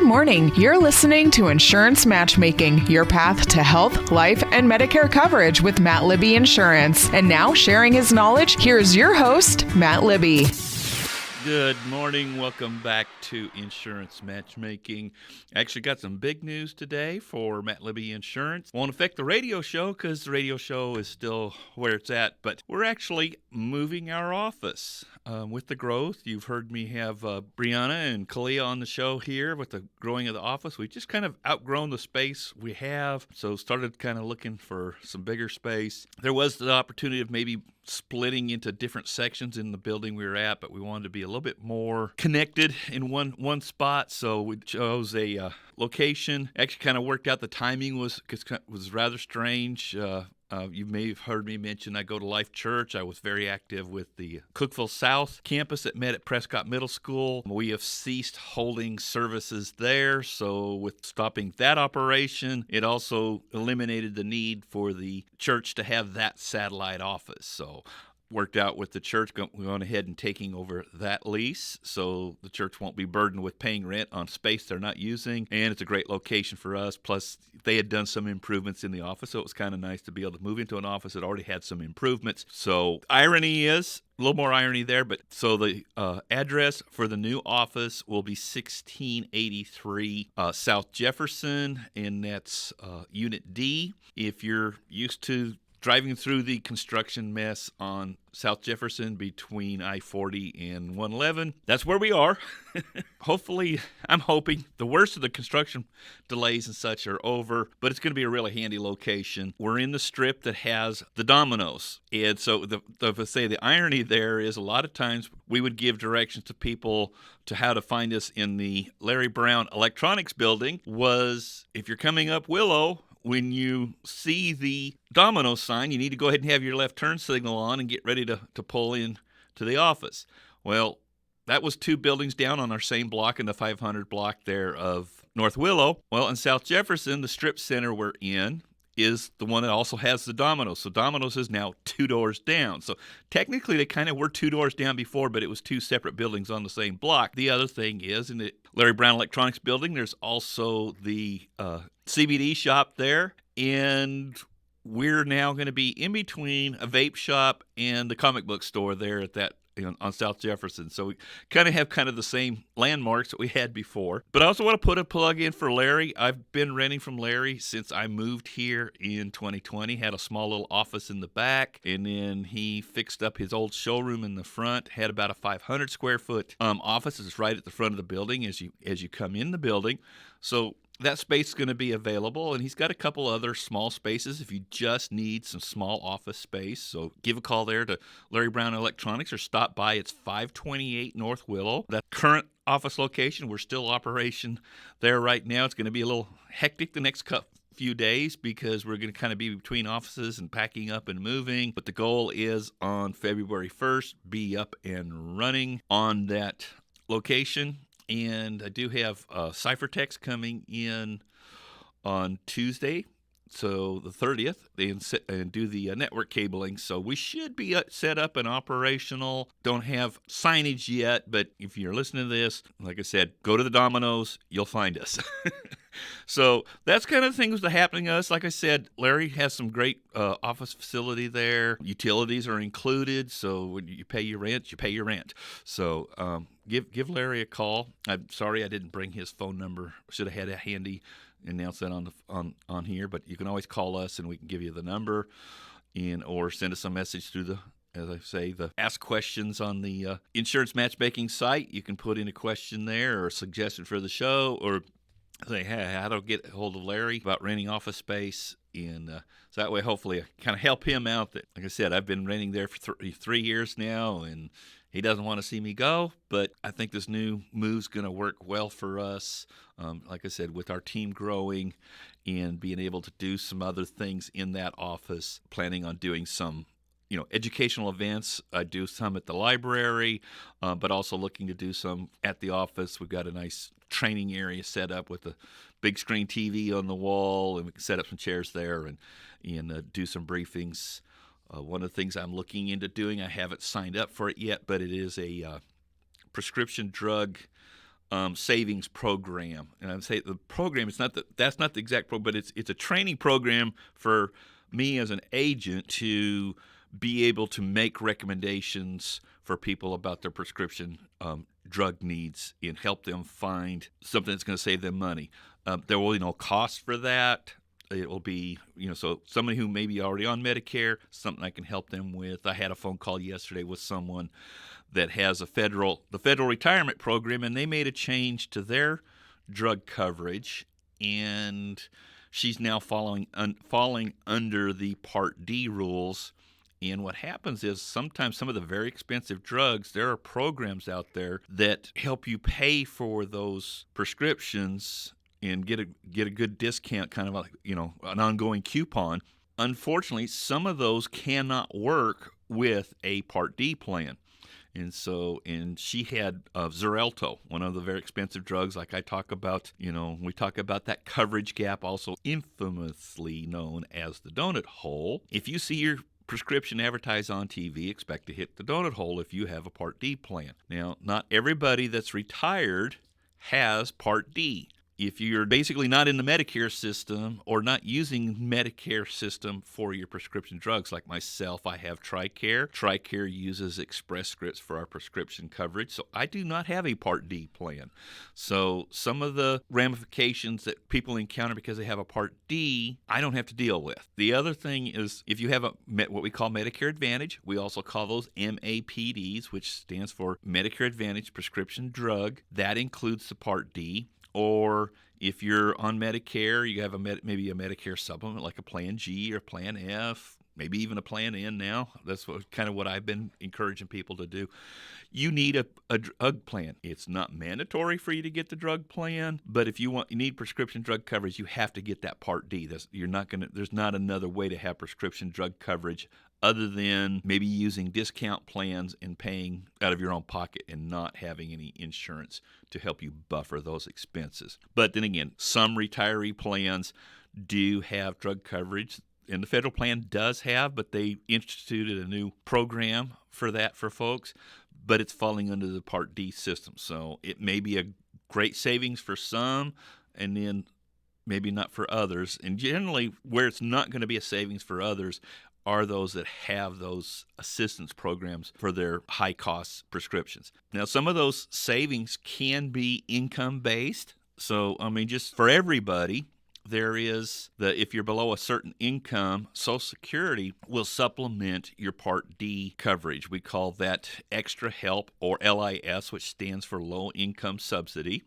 morning. You're listening to Insurance Matchmaking, your path to health, life, and Medicare coverage with Matt Libby Insurance. And now, sharing his knowledge, here's your host, Matt Libby. Good morning. Welcome back to Insurance Matchmaking. I actually got some big news today for Matt Libby Insurance. Won't affect the radio show because the radio show is still where it's at, but we're actually moving our office. With the growth, you've heard me have Brianna and Kalia on the show here with the growing of the office. We've just kind of outgrown the space we have, so started kind of looking for some bigger space. There was the opportunity of maybe splitting into different sections in the building we were at, but we wanted to be a little bit more connected in one spot, so we chose a location. Actually kind of worked out. The timing was rather strange. You may have heard me mention I go to Life Church. I was very active with the Cookeville South campus that met at Prescott Middle School. We have ceased holding services there, so with stopping that operation, it also eliminated the need for the church to have that satellite office. So worked out with the church, going ahead and taking over that lease, so the church won't be burdened with paying rent on space they're not using, and it's a great location for us. Plus, they had done some improvements in the office, so it was kind of nice to be able to move into an office that already had some improvements. So irony is, a little more irony there, but so the address for the new office will be 1683 South Jefferson, and that's Unit D. If you're used to driving through the construction mess on South Jefferson between I-40 and 111, that's where we are. Hopefully, I'm hoping the worst of the construction delays and such are over, but it's going to be a really handy location. We're in the strip that has the Domino's, and so the irony there is a lot of times we would give directions to people to how to find us in the Larry Brown Electronics building. Was if you're coming up Willow, when you see the Domino sign, you need to go ahead and have your left turn signal on and get ready to pull in to the office. Well, that was 2 buildings down on our same block in the 500 block there of North Willow. Well, in South Jefferson, the strip center we're in is the one that also has the Domino's. So Domino's is now 2 doors down. So technically they kind of were 2 doors down before, but it was 2 separate buildings on the same block. The other thing is, in the Larry Brown Electronics building, there's also the CBD shop there, and we're now going to be in between a vape shop and the comic book store there at that on South Jefferson. So we kind of have the same landmarks that we had before. But I also want to put a plug in for Larry. I've been renting from Larry since I moved here in 2020. Had a small little office in the back, and then he fixed up his old showroom in the front. Had about a 500 square foot office. It's right at the front of the building as you come in the building. So that space is going to be available, and he's got a couple other small spaces if you just need some small office space. So give a call there to Larry Brown Electronics or stop by. It's 528 North Willow. That current office location, we're still operation there right now. It's going to be a little hectic the next few days because we're going to kind of be between offices and packing up and moving. But the goal is on February 1st, be up and running on that location. And I do have ciphertext coming in on Tuesday, so the 30th, and do the network cabling. So we should be set up and operational. Don't have signage yet, but if you're listening to this, like I said, go to the Domino's, you'll find us. So that's kind of the things that are happening to us. Like I said, Larry has some great office facility there. Utilities are included, so when you pay your rent, you pay your rent. So give Larry a call. I'm sorry I didn't bring his phone number. Should have had it handy, announce that on here. But you can always call us, and we can give you the number, or send us a message through the, as I say, the Ask Questions on the Insurance Matchmaking site. You can put in a question there or a suggestion for the show, or say, hey, how do I get a hold of Larry about renting office space? And so that way, hopefully, I kind of help him out. That, like I said, I've been renting there for 3 years now, and he doesn't want to see me go. But I think this new move's going to work well for us. Like I said, with our team growing and being able to do some other things in that office, planning on doing some educational events. I do some at the library, but also looking to do some at the office. We've got a nice training area set up with a big screen TV on the wall, and we can set up some chairs there and do some briefings. One of the things I'm looking into doing, I haven't signed up for it yet, but it is a prescription drug savings program. And I'd say the program is that's not the exact program, but it's a training program for me as an agent to be able to make recommendations for people about their prescription drug needs and help them find something that's going to save them money. There will be no cost for that. It will be, so somebody who may be already on Medicare, something I can help them with. I had a phone call yesterday with someone that has the federal retirement program, and they made a change to their drug coverage, and she's now falling under the Part D rules. And what happens is sometimes some of the very expensive drugs, there are programs out there that help you pay for those prescriptions and get a good discount, kind of like, an ongoing coupon. Unfortunately, some of those cannot work with a Part D plan. And she had Xarelto, one of the very expensive drugs, like I talk about. We talk about that coverage gap, also infamously known as the donut hole. If you see your prescription advertised on TV, expect to hit the donut hole if you have a Part D plan. Now, not everybody that's retired has Part D. If you're basically not in the Medicare system or not using Medicare system for your prescription drugs, like myself, I have TRICARE. TRICARE uses Express Scripts for our prescription coverage, so I do not have a Part D plan. So some of the ramifications that people encounter because they have a Part D, I don't have to deal with. The other thing is if you have what we call Medicare Advantage, we also call those MAPDs, which stands for Medicare Advantage Prescription Drug. That includes the Part D. Or if you're on Medicare, you have maybe a Medicare supplement like a Plan G or Plan F, maybe even a Plan N now. That's kind of what I've been encouraging people to do. You need a drug plan. It's not mandatory for you to get the drug plan, but if you need prescription drug coverage, you have to get that Part D. There's not another way to have prescription drug coverage other than maybe using discount plans and paying out of your own pocket and not having any insurance to help you buffer those expenses. But then again, some retiree plans do have drug coverage, and the federal plan does have, but they instituted a new program for that for folks, but it's falling under the Part D system. So it may be a great savings for some, and then maybe not for others. And generally, where it's not going to be a savings for others are those that have those assistance programs for their high-cost prescriptions. Now, some of those savings can be income-based. So, just for everybody, there is if you're below a certain income, Social Security will supplement your Part D coverage. We call that Extra Help, or LIS, which stands for Low Income Subsidy.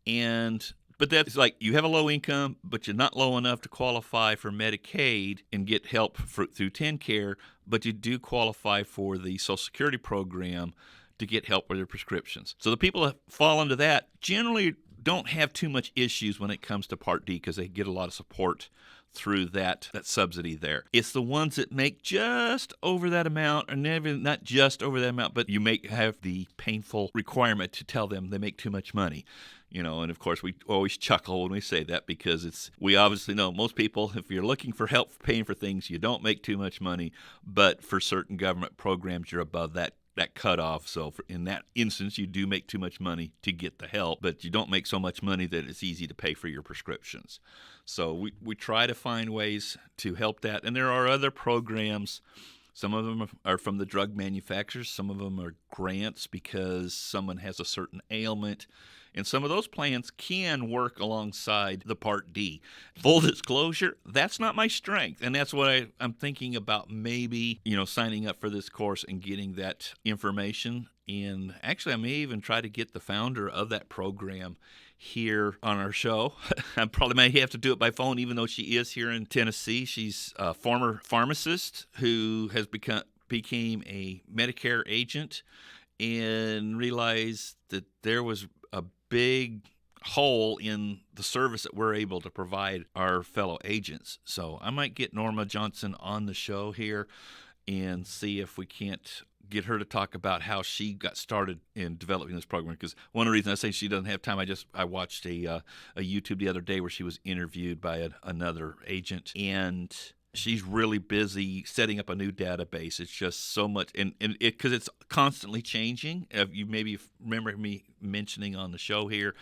But that's like you have a low income, but you're not low enough to qualify for Medicaid and get help through TennCare, but you do qualify for the Social Security program to get help with your prescriptions. So the people that fall into that generally don't have too much issues when it comes to Part D because they get a lot of support through that subsidy there. It's the ones that make just over that amount, or not just over that amount, but you may have the painful requirement to tell them they make too much money. And of course we always chuckle when we say that because we obviously know most people, if you're looking for help paying for things, you don't make too much money, but for certain government programs, you're above that cutoff. So in that instance, you do make too much money to get the help, but you don't make so much money that it's easy to pay for your prescriptions. So we try to find ways to help that. And there are other programs. Some of them are from the drug manufacturers. Some of them are grants because someone has a certain ailment. And some of those plans can work alongside the Part D. Full disclosure, that's not my strength. And that's what I'm thinking about maybe, signing up for this course and getting that information. And actually, I may even try to get the founder of that program here on our show. I probably may have to do it by phone, even though she is here in Tennessee. She's a former pharmacist who has became a Medicare agent and realized that there was a big hole in the service that we're able to provide our fellow agents. So I might get Norma Johnson on the show here and see if we can't get her to talk about how she got started in developing this program. Because one of the reasons I say she doesn't have time, I watched a YouTube the other day where she was interviewed by another agent, and she's really busy setting up a new database. It's just so much, and because it's constantly changing. You maybe remember me mentioning on the show here,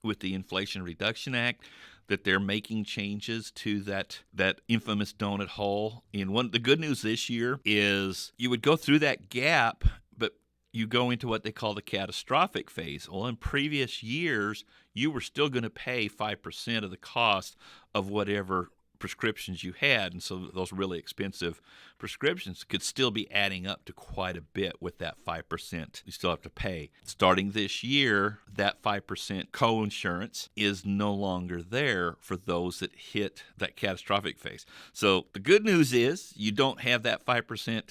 with the Inflation Reduction Act that they're making changes to that infamous donut hole. And the good news this year is you would go through that gap, but you go into what they call the catastrophic phase. Well, in previous years, you were still going to pay 5% of the cost of whatever prescriptions you had, and so those really expensive prescriptions could still be adding up to quite a bit with that 5% you still have to pay. Starting this year, that 5% co-insurance is no longer there for those that hit that catastrophic phase. So the good news is you don't have that 5%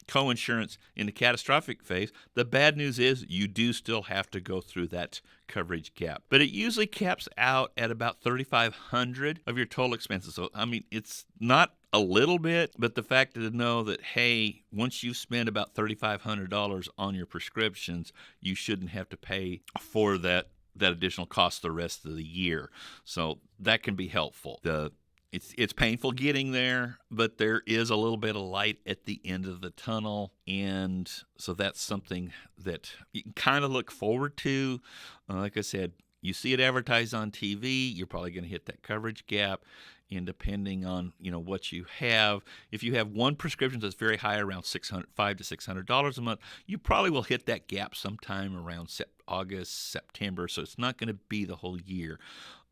co-insurance in the catastrophic phase. The bad news is you do still have to go through that coverage gap, but it usually caps out at about $3,500 of your total expenses. So I mean, it's not a little bit, but the fact to know that, hey, once you spend about $3,500 on your prescriptions, you shouldn't have to pay for that additional cost the rest of the year. So that can be helpful. It's painful getting there, but there is a little bit of light at the end of the tunnel, and so that's something that you can kind of look forward to. Like I said, you see it advertised on TV, you're probably going to hit that coverage gap, and depending on what you have, if you have one prescription that's very high, around $500 to $600 a month, you probably will hit that gap sometime around August, September. So it's not going to be the whole year.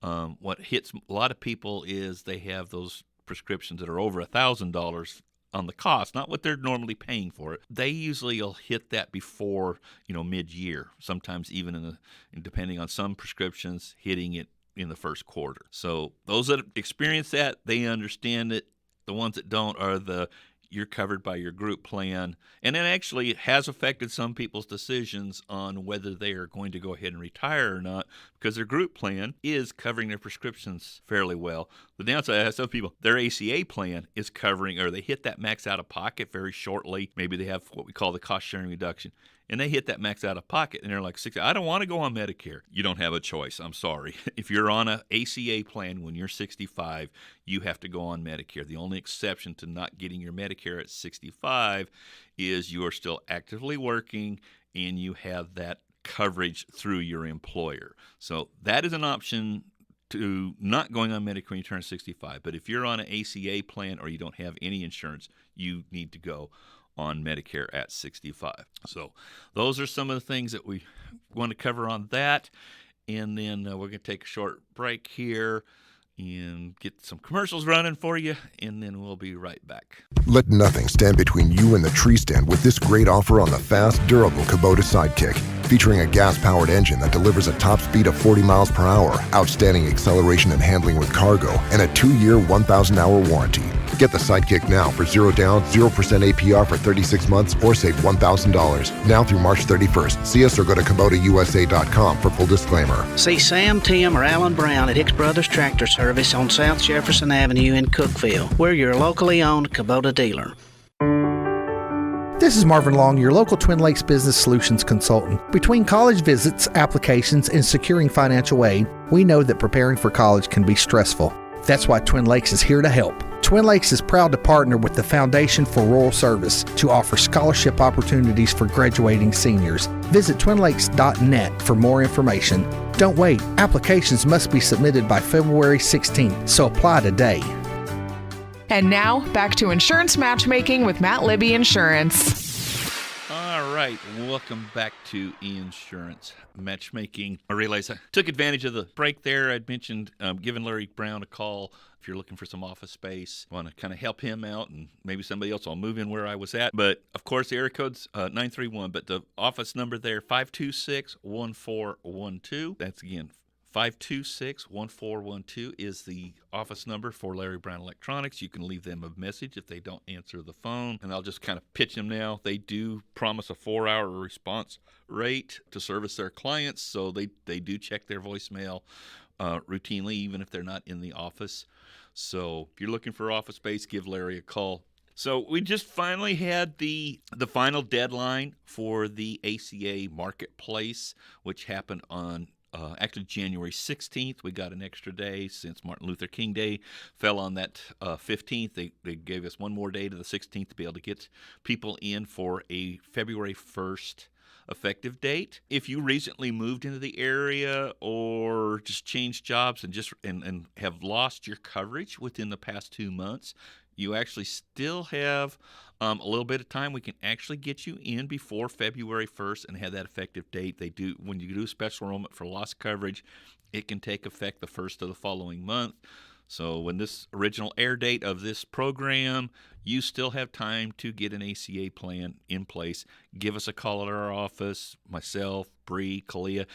What hits a lot of people is they have those prescriptions that are over $1,000 on the cost, not what they're normally paying for it. They usually will hit that before mid-year, sometimes even depending on some prescriptions, hitting it in the first quarter. So those that experience that, they understand it. The ones that don't are you're covered by your group plan, and it actually has affected some people's decisions on whether they are going to go ahead and retire or not, because their group plan is covering their prescriptions fairly well. The downside is some people, their ACA plan is covering, or they hit that max out of pocket very shortly. Maybe they have what we call the cost sharing reduction, and they hit that max out of pocket, and they're like, I don't want to go on Medicare. You don't have a choice. I'm sorry. If you're on an ACA plan when you're 65, you have to go on Medicare. The only exception to not getting your Medicare at 65 is you are still actively working and you have that coverage through your employer. So that is an option to not going on Medicare when you turn 65. But if you're on an ACA plan or you don't have any insurance, you need to go on Medicare at 65. So those are some of the things that we want to cover on that. And then we're going to take a short break here and get some commercials running for you, and then we'll be right back. Let nothing stand between you and the tree stand with this great offer on the fast, durable Kubota Sidekick. Featuring a gas-powered engine that delivers a top speed of 40 miles per hour, outstanding acceleration and handling with cargo, and a 2-year, 1,000-hour warranty. Get the Sidekick now for 0 down, 0% APR for 36 months or save $1,000. Now through March 31st. See us or go to KubotaUSA.com for full disclaimer. See Sam, Tim, or Alan Brown at Hicks Brothers Tractor Service on South Jefferson Avenue in Cookeville. We're your locally owned Kubota dealer. This is Marvin Long, your local Twin Lakes Business Solutions consultant. Between college visits, applications, and securing financial aid, we know that preparing for college can be stressful. That's why Twin Lakes is here to help. Twin Lakes is proud to partner with the Foundation for Rural Service to offer scholarship opportunities for graduating seniors. Visit twinlakes.net for more information. Don't wait. Applications must be submitted by February 16th, so apply today. And now, back to Insurance Matchmaking with Matt Libby Insurance. All right, welcome back to Insurance Matchmaking. I realize I took advantage of the break there. I'd mentioned giving Larry Brown a call if you're looking for some office space. Want to kind of help him out, and maybe somebody else will move in where I was at. But, of course, the area code's 931, but the office number there, 526-1412. That's, again, 526-1412 is the office number for Larry Brown Electronics. You can leave them a message if they don't answer the phone, and I'll just kind of pitch them now. They do promise a 4-hour response rate to service their clients, so they do check their voicemail routinely, even if they're not in the office. So if you're looking for office space, give Larry a call. So we just finally had the final deadline for the ACA Marketplace, which happened on actually January 16th. We got an extra day since Martin Luther King Day fell on that 15th. They gave us one more day to the 16th to be able to get people in for a February 1st effective date. If you recently moved into the area or just changed jobs and have lost your coverage within the past 2 months, you actually still have a little bit of time. We can actually get you in before February 1st and have that effective date. When you do special enrollment for lost coverage, it can take effect the first of the following month. So when this original air date of this program, you still have time to get an ACA plan in place. Give us a call at our office. Myself, Bree, Kalia,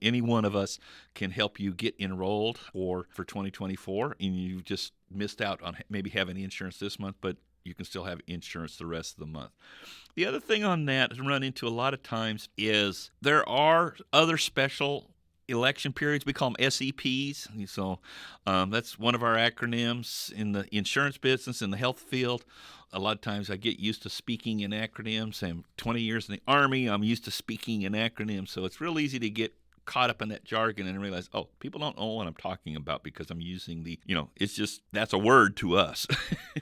any one of us can help you get enrolled for 2024. And you just missed out on maybe having insurance this month, but you can still have insurance the rest of the month. The other thing on that I run into a lot of times is there are other special election periods. We call them SEPs. So that's one of our acronyms in the insurance business, in the health field. A lot of times I get used to speaking in acronyms. I'm 20 years in the Army. I'm used to speaking in acronyms. So it's real easy to get caught up in that jargon and realize, people don't know what I'm talking about because I'm using it's just, that's a word to us.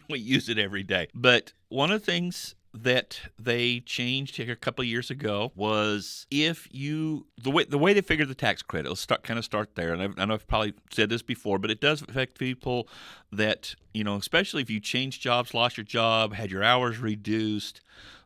We use it every day. But one of the things that they changed here a couple of years ago was the way they figure the tax credit. Let's start there. And I know I've probably said this before, but it does affect people that, especially if you changed jobs, lost your job, had your hours reduced,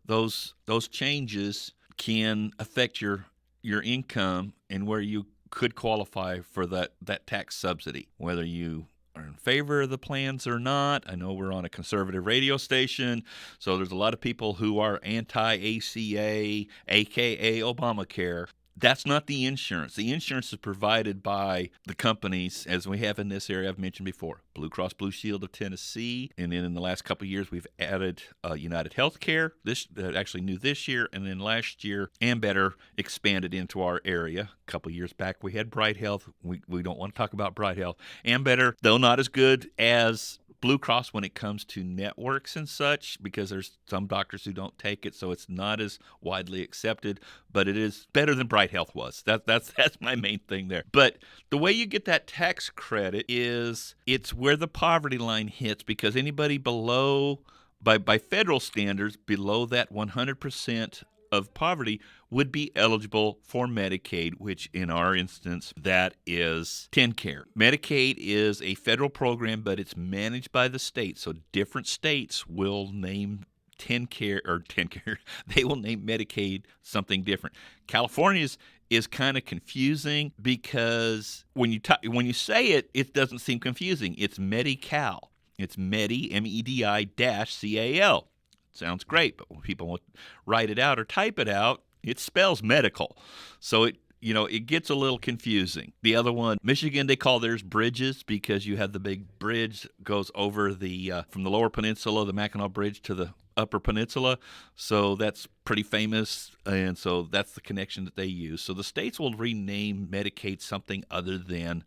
those changes can affect your income and where you could qualify for that tax subsidy, whether you are in favor of the plans or not. I know we're on a conservative radio station, so there's a lot of people who are anti-ACA, aka Obamacare. That's not the insurance. The insurance is provided by the companies, as we have in this area I've mentioned before. Blue Cross Blue Shield of Tennessee, and then in the last couple of years we've added United Healthcare. This actually new this year, and then last year Ambetter expanded into our area. A couple of years back we had Bright Health. We don't want to talk about Bright Health. Ambetter, though not as good as Blue Cross when it comes to networks and such, because there's some doctors who don't take it, so it's not as widely accepted, but it is better than Bright Health was. That's my main thing there. But the way you get that tax credit is it's where the poverty line hits, because anybody below, by federal standards, below that 100% of poverty would be eligible for Medicaid, which in our instance, that is TennCare. Medicaid is a federal program, but it's managed by the state. So different states will name TennCare, they will name Medicaid something different. California's is kind of confusing because when you say it, it doesn't seem confusing. It's Medi-Cal. It's Medi, MEDI-CAL. Sounds great, but when people write it out or type it out, it spells medical. So it gets a little confusing. The other one, Michigan, they call theirs bridges because you have the big bridge goes over from the lower peninsula, the Mackinac Bridge, to the upper peninsula. So that's pretty famous, and so that's the connection that they use. So the states will rename Medicaid something other than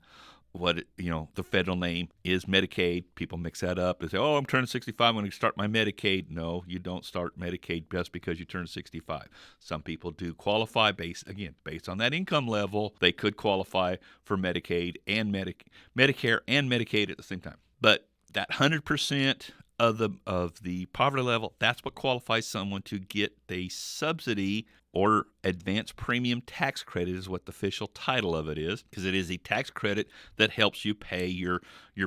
what the federal name is. Medicaid. People mix that up. They say, I'm turning 65, I'm going to start my Medicaid. No, you don't start Medicaid just because you turn 65. Some people do qualify based on that income level. They could qualify for Medicaid and Medicare and Medicaid at the same time. But that 100% of the poverty level, that's what qualifies someone to get a subsidy or advanced premium tax credit is what the official title of it is, because it is a tax credit that helps you pay your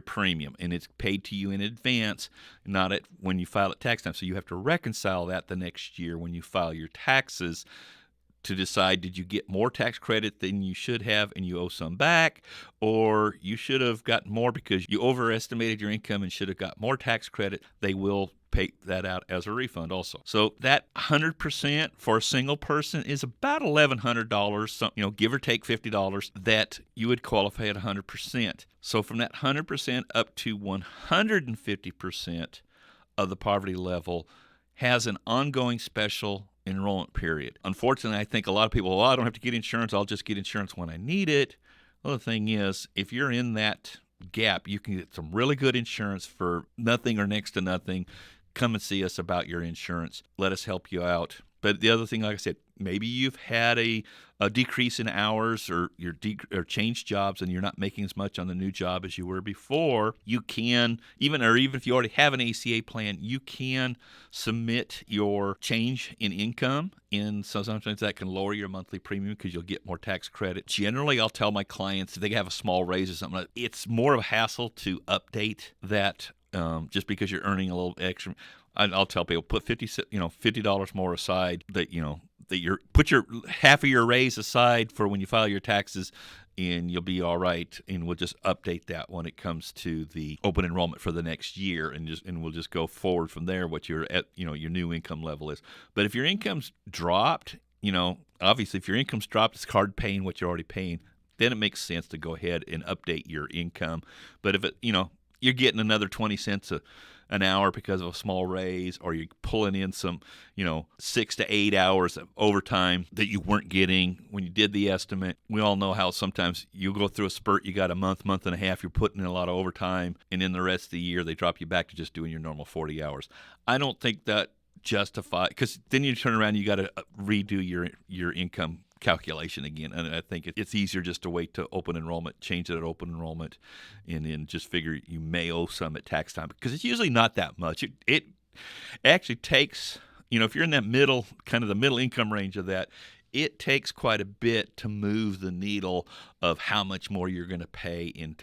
premium, and it's paid to you in advance, not when you file at tax time. So you have to reconcile that the next year when you file your taxes to decide, did you get more tax credit than you should have and you owe some back, or you should have gotten more because you overestimated your income and should have got more tax credit. They will pay that out as a refund also. So that 100% for a single person is about $1,100, give or take $50, that you would qualify at 100%. So from that 100% up to 150% of the poverty level has an ongoing special enrollment period. Unfortunately, I think a lot of people, I don't have to get insurance, I'll just get insurance when I need it. Well, the thing is, if you're in that gap, you can get some really good insurance for nothing or next to nothing. Come and see us about your insurance. Let us help you out. But the other thing, like I said, maybe you've had a decrease in hours or or changed jobs and you're not making as much on the new job as you were before. You can, even if you already have an ACA plan, you can submit your change in income. And so sometimes that can lower your monthly premium because you'll get more tax credit. Generally, I'll tell my clients if they have a small raise or something, it's more of a hassle to update that just because you're earning a little extra. I'll tell people put $50 more aside that you're put your half of your raise aside for when you file your taxes, and you'll be all right. And we'll just update that when it comes to the open enrollment for the next year, and we'll just go forward from there. What your your new income level is. But if your income's dropped, obviously if your income's dropped, it's hard paying what you're already paying. Then it makes sense to go ahead and update your income. But if you're getting another 20 cents an hour because of a small raise, or you're pulling in some, 6 to 8 hours of overtime that you weren't getting when you did the estimate. We all know how sometimes you go through a spurt, you got a month and a half, you're putting in a lot of overtime, and then the rest of the year they drop you back to just doing your normal 40 hours. I don't think that justifies, because then you turn around, you got to redo your income calculation again. And I think it's easier just to wait to open enrollment, change it at open enrollment, and then just figure you may owe some at tax time, because it's usually not that much. It actually takes, if you're in that middle, kind of the middle income range of that, it takes quite a bit to move the needle of how much more you're going to pay in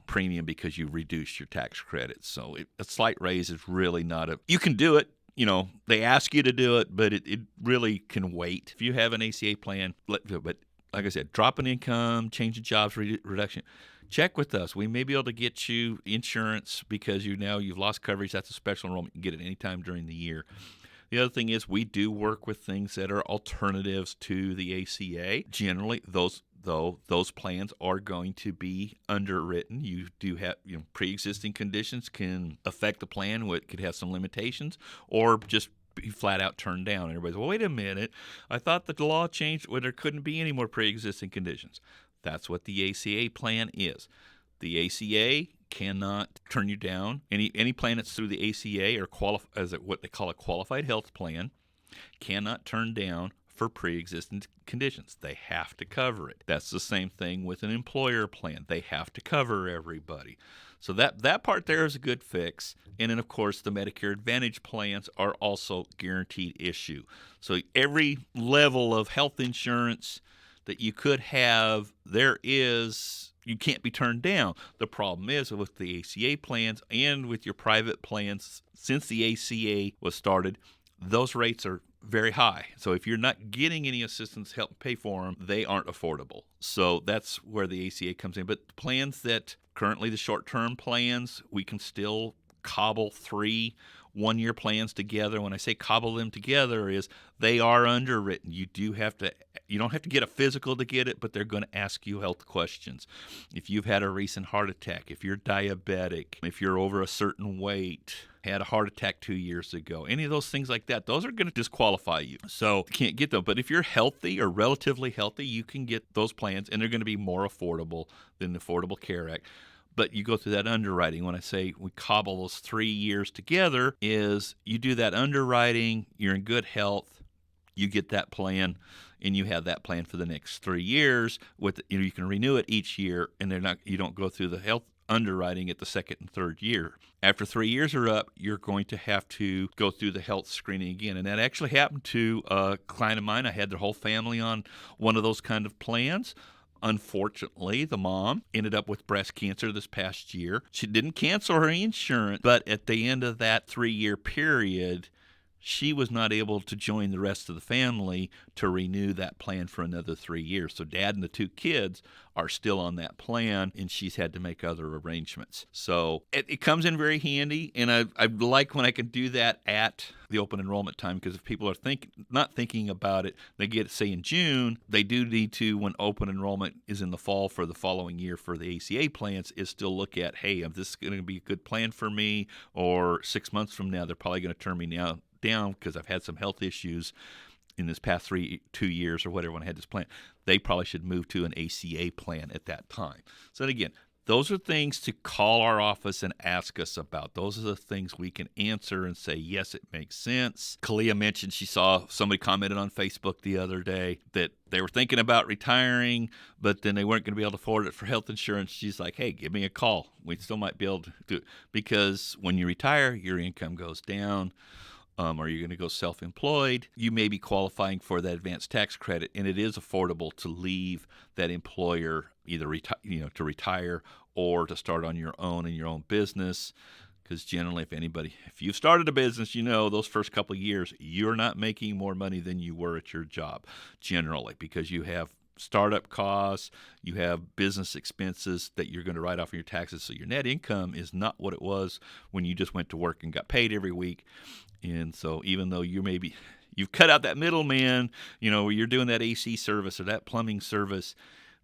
premium because you reduced your tax credits. So a slight raise is really not you can do it. They ask you to do it, but it really can wait. If you have an ACA plan, but like I said, drop in income, change in jobs, reduction, check with us. We may be able to get you insurance because you've lost coverage. That's a special enrollment. You can get it anytime during the year. The other thing is we do work with things that are alternatives to the ACA. Generally, those plans are going to be underwritten. You do have, pre-existing conditions can affect the plan. What could have some limitations, or just be flat out turned down. Everybody's, well, wait a minute. I thought that the law changed where there couldn't be any more pre-existing conditions. That's what the ACA plan is. The ACA cannot turn you down. Any plan that's through the ACA or what they call a qualified health plan cannot turn down for pre-existing conditions. They have to cover it. That's the same thing with an employer plan. They have to cover everybody. So that part there is a good fix. And then, of course, the Medicare Advantage plans are also guaranteed issue. So every level of health insurance that you could have, you can't be turned down. The problem is with the ACA plans and with your private plans, since the ACA was started, those rates are very high. So if you're not getting any assistance to help pay for them, they aren't affordable. So that's where the ACA comes in. But the plans that currently, the short-term plans, we can still cobble 3 one-year plans together. When I say cobble them together, is they are underwritten. You don't have to get a physical to get it, but they're going to ask you health questions. If you've had a recent heart attack, if you're diabetic, if you're over a certain weight, had a heart attack 2 years ago, any of those things like that, those are going to disqualify you. So you can't get them. But if you're healthy or relatively healthy, you can get those plans, and they're going to be more affordable than the Affordable Care Act. But you go through that underwriting. When I say we cobble those 3 years together, is you do that underwriting, you're in good health, you get that plan, and you have that plan for the next 3 years. You can renew it each year, and you don't go through the health underwriting at the second and third year. After 3 years are up, you're going to have to go through the health screening again. And that actually happened to a client of mine. I had their whole family on one of those kind of plans. Unfortunately, the mom ended up with breast cancer this past year. She didn't cancel her insurance, but at the end of that 3-year period, she was not able to join the rest of the family to renew that plan for another 3 years. So Dad and the 2 kids are still on that plan, and she's had to make other arrangements. So it comes in very handy, and I like when I can do that at the open enrollment time, because if people are not thinking about it, they get, say, in June, they do need to, when open enrollment is in the fall for the following year for the ACA plans, is still look at, hey, is this going to be a good plan for me? Or 6 months from now, they're probably going to turn me down because I've had some health issues in this past 2 years or whatever when I had this plan. They probably should move to an ACA plan at that time. So again, those are things to call our office and ask us about. Those are the things we can answer and say, yes, it makes sense. Kalia mentioned she saw somebody commented on Facebook the other day that they were thinking about retiring, but then they weren't going to be able to afford it for health insurance. She's like, hey, give me a call. We still might be able to do it. Because when you retire, your income goes down. Or you're going to go self-employed, you may be qualifying for that advanced tax credit, and it is affordable to leave that employer either to retire or to start on your own in your own business. Because generally, if you've started a business, those first couple of years, you're not making more money than you were at your job, generally, because you have startup costs, you have business expenses that you're going to write off in your taxes. So your net income is not what it was when you just went to work and got paid every week. And so even though you've cut out that middleman, where you're doing that AC service or that plumbing service,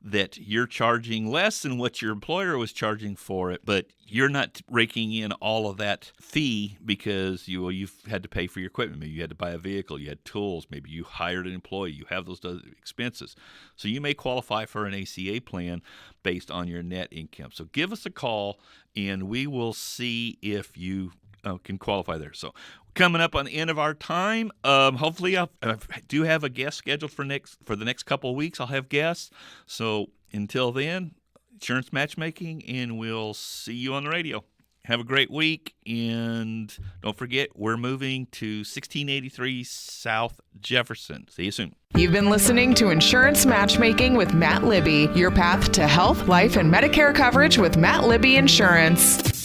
that you're charging less than what your employer was charging for it, but you're not raking in all of that fee because you've had to pay for your equipment. Maybe you had to buy a vehicle, you had tools, maybe you hired an employee, you have those other expenses. So you may qualify for an ACA plan based on your net income. So give us a call and we will see if you can qualify there. So coming up on the end of our time, hopefully I do have a guest scheduled for the next couple of weeks. I'll have guests. So until then, Insurance Matchmaking, and we'll see you on the radio. Have a great week, and don't forget, we're moving to 1683 South Jefferson. See you soon. You've been listening to Insurance Matchmaking with Matt Libby, your path to health, life, and Medicare coverage with Matt Libby Insurance.